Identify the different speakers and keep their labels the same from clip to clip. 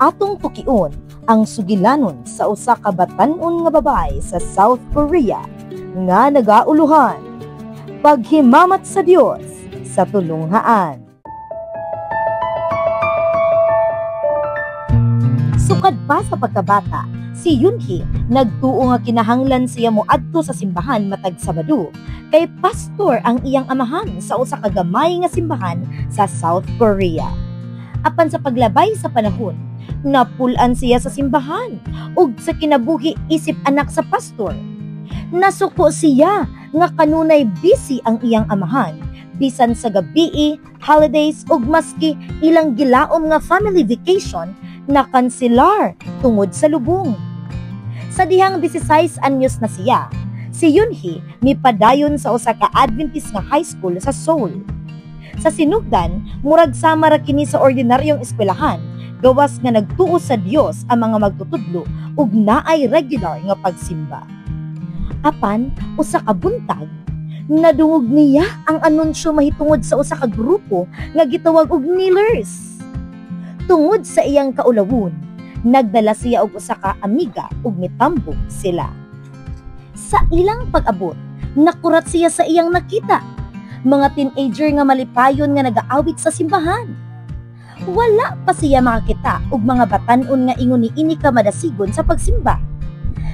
Speaker 1: atong tukion ang sugilanon sa usa ka batan-on nga babae sa South Korea nga nagauluhan. Paghimamat sa Dios sa tulunghaan. Sukad pa sa pagkabata, si Yoonhee nagtuo nga kinahanglan siya moadto sa simbahan matag Sabado kay pastor ang iyang amahan sa usa ka gamay nga simbahan sa South Korea. Apan sa paglabay sa panahon, napulan siya sa simbahan ug sa kinabuhi isip anak sa pastor. Nasuko siya nga kanunay busy ang iyang amahan bisan sa gabii, holidays ug maski ilang gilaom nga family vacation na kanselar tungod sa lubong. Sa dihang 16 anyos na siya, si Yoonhee mipadayon sa usa ka Adventist nga high school sa Seoul. Sa sinugdan, murag sama ra kini sa ordinaryong eskwelahan, gawas nga nagtuo sa Dios ang mga magtutudlo ug naay regular nga pagsimba. Apan, usa ka buntag, nadungog niya ang anunsyo mahitungod sa usa ka grupo nga gitawag og Kneelers. Tungod sa iyang kaulawon, nagdala siya og usa ka amiga ug mitambog sila. Sa ilang pag-abot, nakurat siya sa iyang nakita. Mga teenager nga malipayon nga nagaawit sa simbahan. Wala pa siya makakita og mga batan-on nga ingon niini ka madasigon sa pagsimba.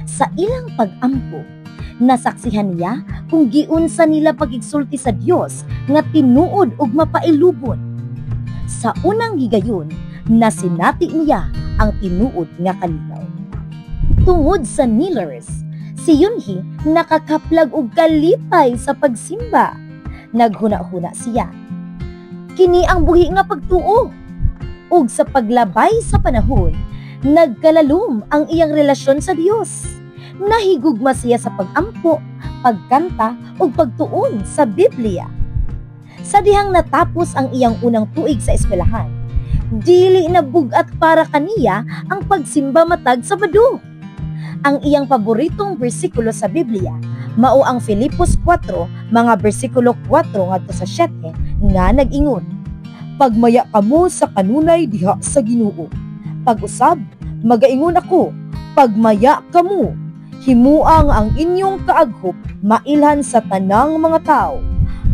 Speaker 1: Sa ilang pag-ampo, nasaksihan niya kung giunsa nila pagigsulti sa Dios nga tinuod og mapailubon. Sa unang higayon, nasinati niya ang tinuod nga kalinaw. Tungod sa Kneelers, si Yoonhee nakakaplag og kalipay sa pagsimba. Naghuna-huna siya. Kini ang buhi nga pagtuo. Ug sa paglabay sa panahon, nagkalalom ang iyang relasyon sa Dios. Nahigugma siya sa pag-ampo, pagkanta ug pagtuon sa Biblia. Sa dihang natapos ang iyang unang tuig sa eskwelahan, dili na bugat para kaniya ang pagsimba matag Sabado. Ang iyang paboritong bersikulo sa Biblia mao ang Filipos 4, mga bersikulo 4 ngadto sa 7 nga nag-ingon, "Pagmaya kamo sa kanunay diha sa Ginoo. Pag-usab, magaingon ako, pagmaya kamo. Himuang ang inyong kaaghop mailhan sa tanang mga tao.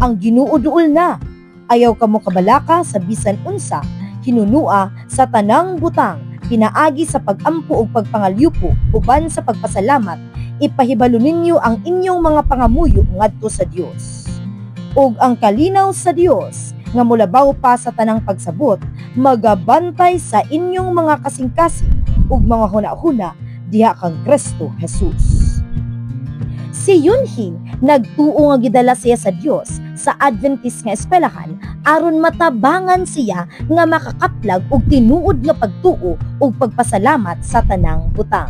Speaker 1: Ang Ginoo duol na. Ayaw kamo kabalaka sa bisan unsa, hinunua sa tanang butang, pinaagi sa pag-ampo ug pagpangalyupo uban sa pagpasalamat. Ipahibalo ninyo ang inyong mga pangamuyo ngadto sa Dios. Ug ang kalinaw sa Dios nga mulabaw pa sa tanang pagsabot, magabantay sa inyong mga kasing-kasing ug mga huna-huna diha kang Kristo Jesus." Si Yoonhee nagtuo nga gidala siya sa Dios sa Adventist nga eskwelahan aron matabangan siya nga makakaplag og tinuod nga pagtuo ug pagpasalamat sa tanang butang.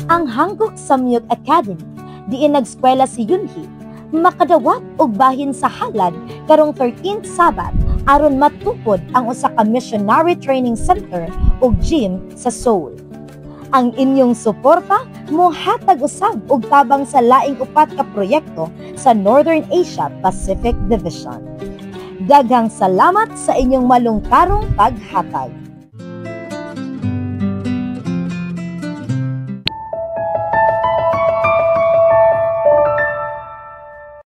Speaker 1: Ang Hanguk Samyuk Academy, diin nag-eskwela si Yoonhee, makadawat og bahin sa halad karong 13th Sabat aron matupod ang usa ka missionary training center ug gym sa Seoul. Ang inyong suporta mohatag usab og tabang sa laing upat ka proyekto sa Northern Asia Pacific Division. Daghang salamat sa inyong malungkarong paghatag.